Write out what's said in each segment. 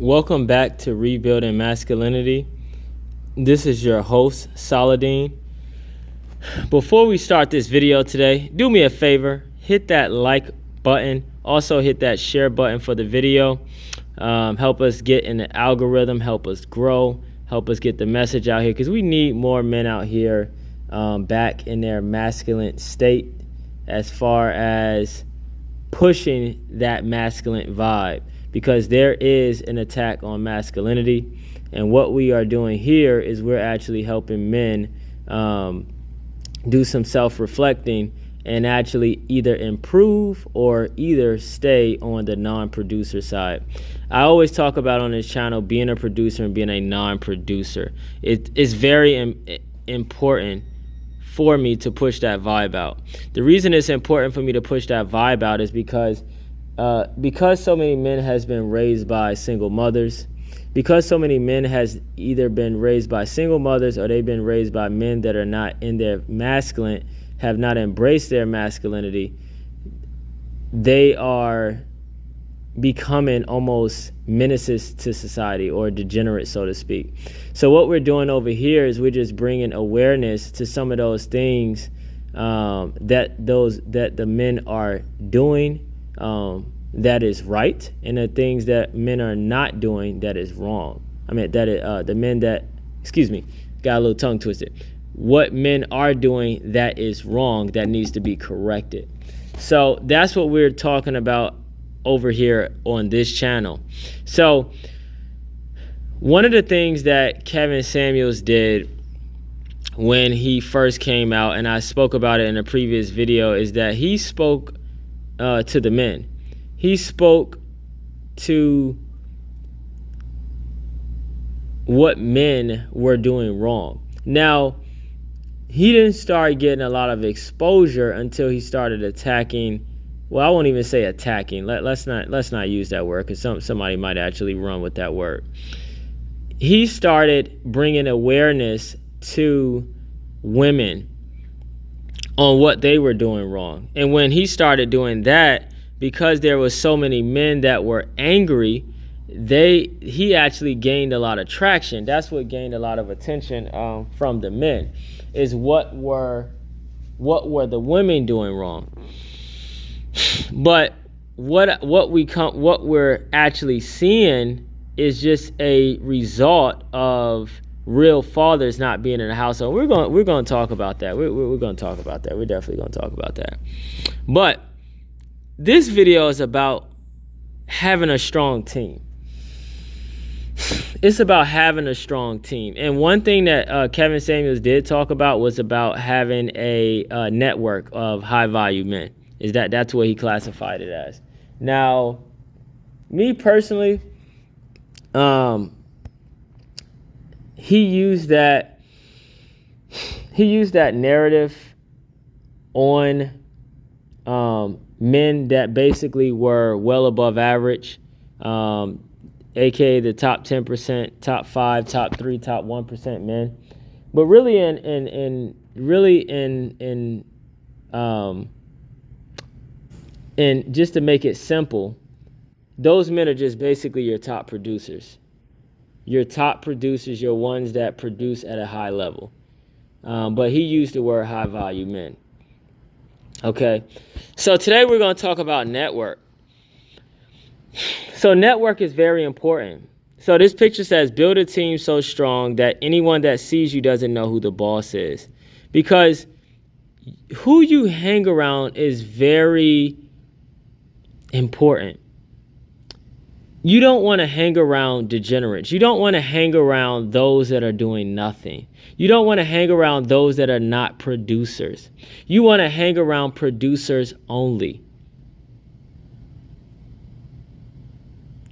Welcome back to Rebuilding Masculinity. This is your host, Saladin. Before we start this video today, do me a favor, hit that like button. Also hit that share button for the video. Help us get in the algorithm, help us grow, help us get the message out here, because we need more men out here back in their masculine state as far as pushing that masculine vibe, because there is an attack on masculinity. And what we are doing here is we're actually helping men do some self-reflecting and actually either improve or either stay on the non-producer side. I always talk about on this channel being a producer and being a non-producer. It is very important for me to push that vibe out. The reason it's important for me to push that vibe out is because so many men has been raised by single mothers, because so many men has either been raised by single mothers or they've been raised by men that are not in their masculine, have not embraced their masculinity. They are becoming almost menaces to society, or degenerates, so to speak. So what we're doing over here is we're just bringing awareness to some of those things that the men are doing that is right, and the things that men are not doing that is wrong. I mean, the men that, got a little tongue twisted. What men are doing that is wrong, that needs to be corrected. So that's what we're talking about over here on this channel. So one of the things that Kevin Samuels did when he first came out, and I spoke about it in a previous video, is that he spoke to the men. He spoke to what men were doing wrong. Now, he didn't start getting a lot of exposure until he started attacking. Well, I won't even say attacking. Let's not use that word, because somebody might actually run with that word. He started bringing awareness to women on what they were doing wrong. And when he started doing that, because there was so many men that were angry, he actually gained a lot of traction. That's what gained a lot of attention from the men, is what were the women doing wrong. But what we're actually seeing is just a result of real fathers not being in the household. We're going to talk about that. We're going to talk about that. We're definitely going to talk about that. But this video is about having a strong team. It's about having a strong team. And one thing that Kevin Samuels did talk about was about having a network of high-value men. That's what he classified it as. Now, me personally, he used that narrative on men that basically were well above average, aka the top 10%, top 5, top 3, top 1% men. But really and just to make it simple, those men are just basically your top producers. Your top producers, your ones that produce at a high level. But he used the word high value men. Okay, so today we're going to talk about network. So network is very important. So this picture says, build a team so strong that anyone that sees you doesn't know who the boss is. Because who you hang around is very important. You don't want to hang around degenerates. You don't want to hang around those that are doing nothing. You don't want to hang around those that are not producers. You want to hang around producers only.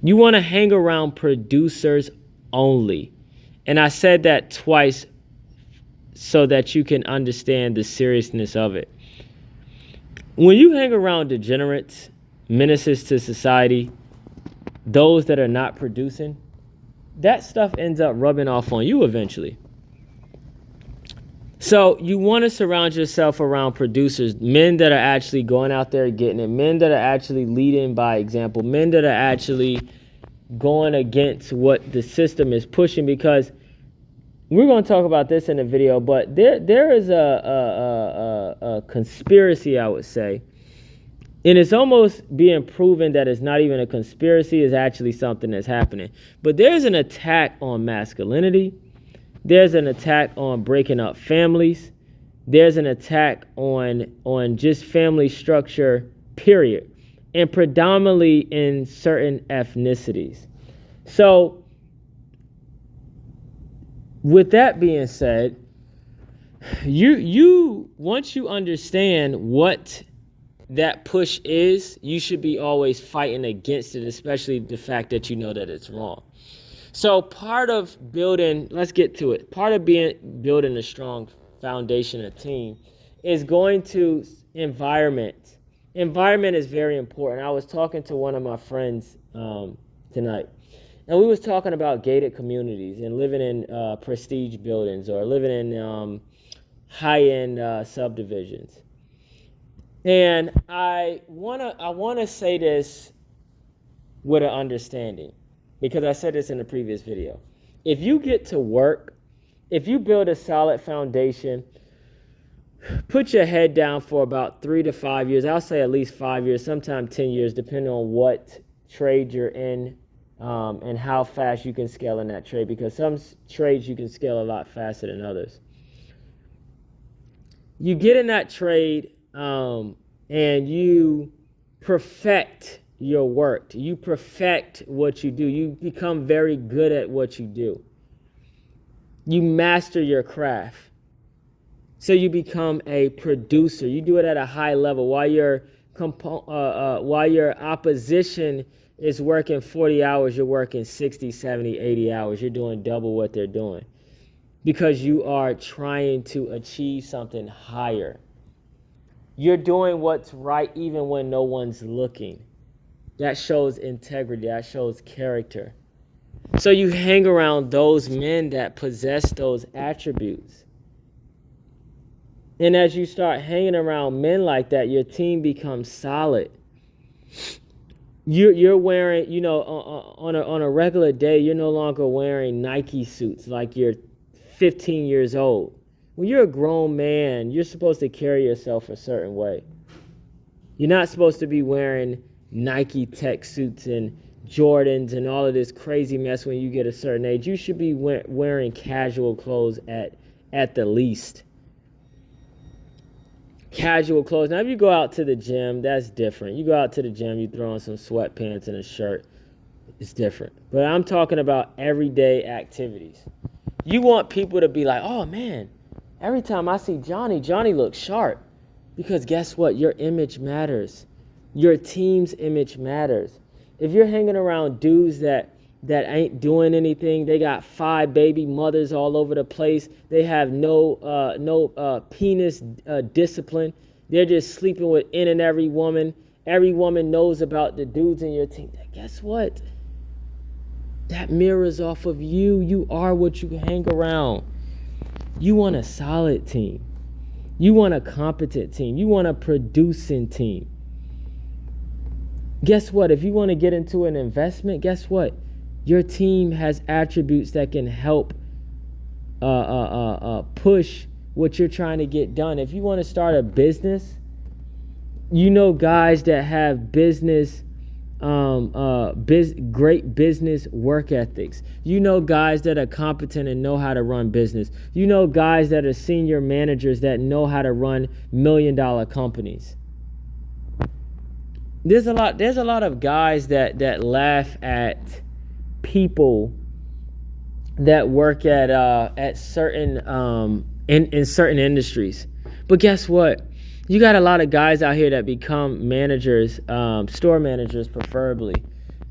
You want to hang around producers only. And I said that twice so that you can understand the seriousness of it. When you hang around degenerates, menaces to society, those that are not producing, that stuff ends up rubbing off on you eventually. So you want to surround yourself around producers, men that are actually going out there getting it, men that are actually leading by example, men that are actually going against what the system is pushing, because we're going to talk about this in the video, but there is a conspiracy, I would say, and it's almost being proven that it's not even a conspiracy, it's actually something that's happening. But there's an attack on masculinity. There's an attack on breaking up families. There's an attack on just family structure, period, and predominantly in certain ethnicities. So with that being said, you once you understand what that push is, you should be always fighting against it, especially the fact that you know that it's wrong. So part of building, let's get to it. Part of building a strong foundation, a team, is going to environment. Environment is very important. I was talking to one of my friends tonight, and we was talking about gated communities and living in prestige buildings or living in high-end subdivisions. And I wanna say this with an understanding, because I said this in the previous video. If you get to work, if you build a solid foundation, put your head down for about 3 to 5 years. I'll say at least 5 years, sometimes 10 years, depending on what trade you're in and how fast you can scale in that trade, because some trades you can scale a lot faster than others. You get in that trade, and you perfect your work. You perfect what you do. You become very good at what you do. You master your craft. So you become a producer. You do it at a high level while your opposition is working 40 hours, you're working 60, 70, 80 hours. You're doing double what they're doing, because you are trying to achieve something higher. You're doing what's right even when no one's looking. That shows integrity. That shows character. So you hang around those men that possess those attributes. And as you start hanging around men like that, your team becomes solid. You're wearing, on a regular day, you're no longer wearing Nike suits like you're 15 years old. When you're a grown man, you're supposed to carry yourself a certain way. You're not supposed to be wearing Nike tech suits and Jordans and all of this crazy mess when you get a certain age. You should be wearing casual clothes at the least. Casual clothes. Now, if you go out to the gym, that's different. You go out to the gym, you throw on some sweatpants and a shirt. It's different. But I'm talking about everyday activities. You want people to be like, oh, man, every time I see Johnny looks sharp. Because guess what? Your image matters. Your team's image matters. If you're hanging around dudes that ain't doing anything, they got 5 baby mothers all over the place, they have no penis discipline, they're just sleeping with any and every woman knows about the dudes in your team, guess what? That mirrors off of you. You are what you hang around. You want a solid team. You want a competent team. You want a producing team. Guess what? If you want to get into an investment, guess what? Your team has attributes that can help push what you're trying to get done. If you want to start a business, guys that have business, great business work ethics. Guys that are competent and know how to run business. Guys that are senior managers that know how to run $1 million companies. There's a lot of guys that laugh at people that work at certain in certain industries. But guess what? You got a lot of guys out here that become managers, store managers preferably,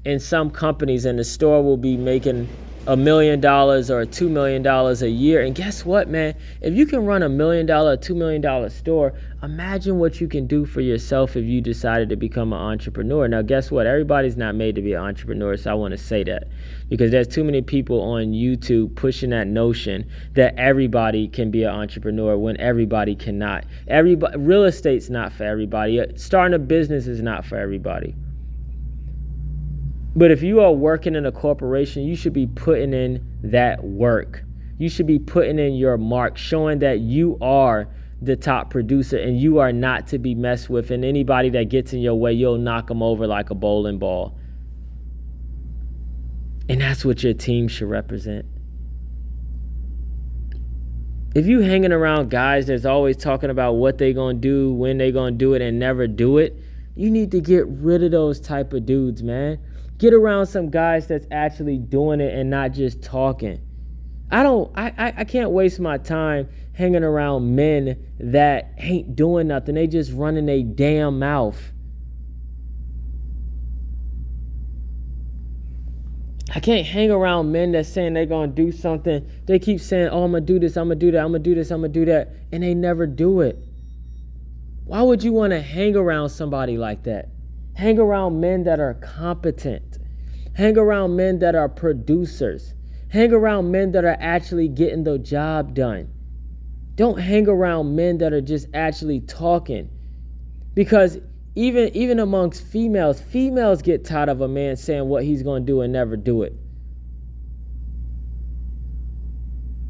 in some companies, and the store will be making $1 million or $2 million a year. And guess what, man? If you can run $1 million, $2 million store, imagine what you can do for yourself if you decided to become an entrepreneur. Now, guess what? Everybody's not made to be an entrepreneur, so I want to say that, because there's too many people on YouTube pushing that notion that everybody can be an entrepreneur when everybody cannot. Real estate's not for everybody. Starting a business is not for everybody. But if you are working in a corporation, you should be putting in that work. You should be putting in your mark, showing that you are the top producer and you are not to be messed with. And anybody that gets in your way, you'll knock them over like a bowling ball. And that's what your team should represent. If you hanging around guys that's always talking about what they gonna do, when they gonna do it, and never do it, you need to get rid of those type of dudes, man. Get around some guys that's actually doing it and not just talking. I can't waste my time hanging around men that ain't doing nothing. They just running their damn mouth. I can't hang around men that's saying they're going to do something. They keep saying, oh, I'm going to do this, I'm going to do that, I'm going to do this, I'm going to do that, and they never do it. Why would you want to hang around somebody like that? Hang around men that are competent. Hang around men that are producers. Hang around men that are actually getting the job done. Don't hang around men that are just actually talking. Because even amongst females get tired of a man saying what he's going to do and never do it.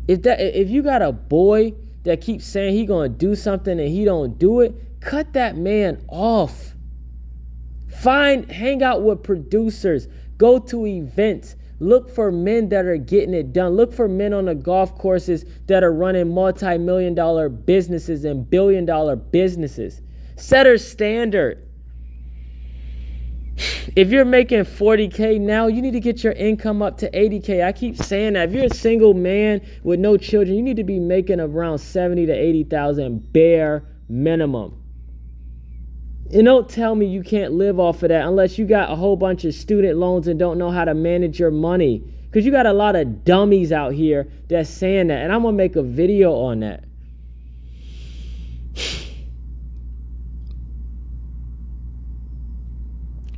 If you got a boy that keeps saying he going to do something and he don't do it, cut that man off. Hang out with producers. Go to events. Look for men that are getting it done. Look for men on the golf courses that are running multi-million-dollar businesses and billion-dollar businesses. Set a standard. If you're making 40K now, you need to get your income up to 80K. I keep saying that. If you're a single man with no children, you need to be making around 70 to 80,000 bare minimum. And don't tell me you can't live off of that unless you got a whole bunch of student loans and don't know how to manage your money. Because you got a lot of dummies out here that's saying that. And I'm going to make a video on that.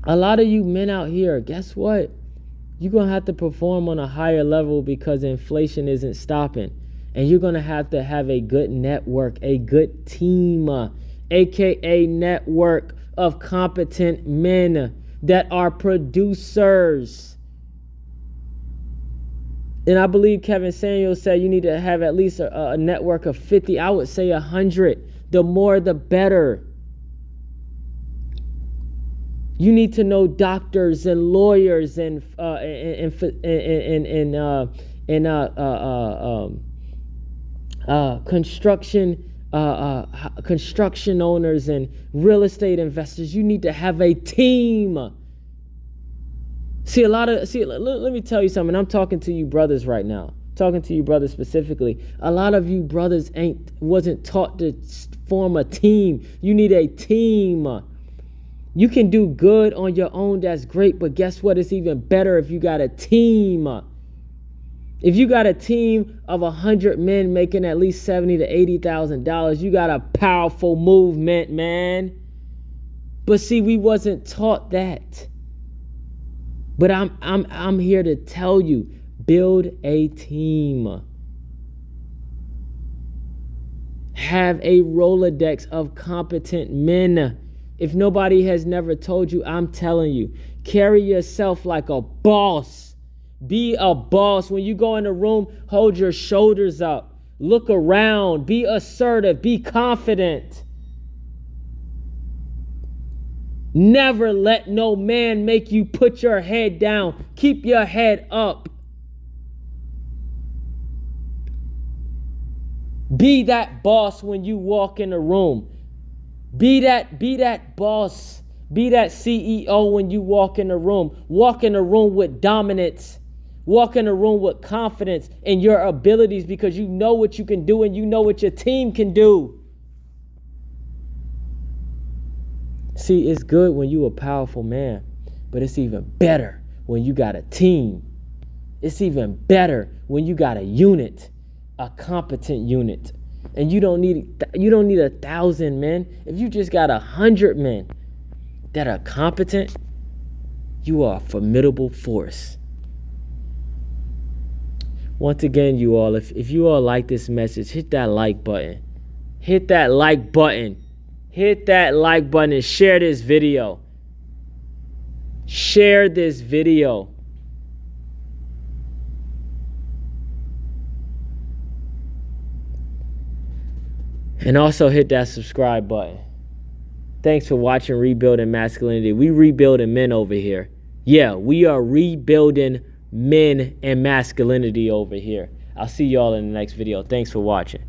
A lot of you men out here, guess what? You're going to have to perform on a higher level because inflation isn't stopping. And you're going to have a good network, a good team, aka network of competent men that are producers. And I believe Kevin Samuels said you need to have at least a network of 50. I would say 100. The more, the better. You need to know doctors and lawyers and construction owners and real estate investors. You need to have a team. Let me tell you something. I'm talking to you brothers right now. Talking to you brothers specifically. A lot of you brothers wasn't taught to form a team. You need a team. You can do good on your own, that's great, but guess what? It's even better if you got a team. If you got a team of 100 men making at least $70,000 to $80,000, you got a powerful movement, man. But see, we wasn't taught that. But I'm here to tell you, build a team. Have a Rolodex of competent men. If nobody has never told you, I'm telling you, carry yourself like a boss. Be a boss. When you go in a room, hold your shoulders up. Look around. Be assertive. Be confident. Never let no man make you put your head down. Keep your head up. Be that boss when you walk in a room. Be that boss. Be that CEO when you walk in a room. Walk in a room with dominance. Walk in a room with confidence in your abilities because you know what you can do and you know what your team can do. See, it's good when you're a powerful man, but it's even better when you got a team. It's even better when you got a unit, a competent unit. And you don't need 1,000 men. If you just got 100 men that are competent, you are a formidable force. Once again, you all, if you all like this message, hit that like button. Hit that like button. Hit that like button and share this video. Share this video. And also hit that subscribe button. Thanks for watching Rebuilding Masculinity. We rebuilding men over here. Yeah, we are rebuilding men and masculinity over here. I'll see y'all in the next video. Thanks for watching.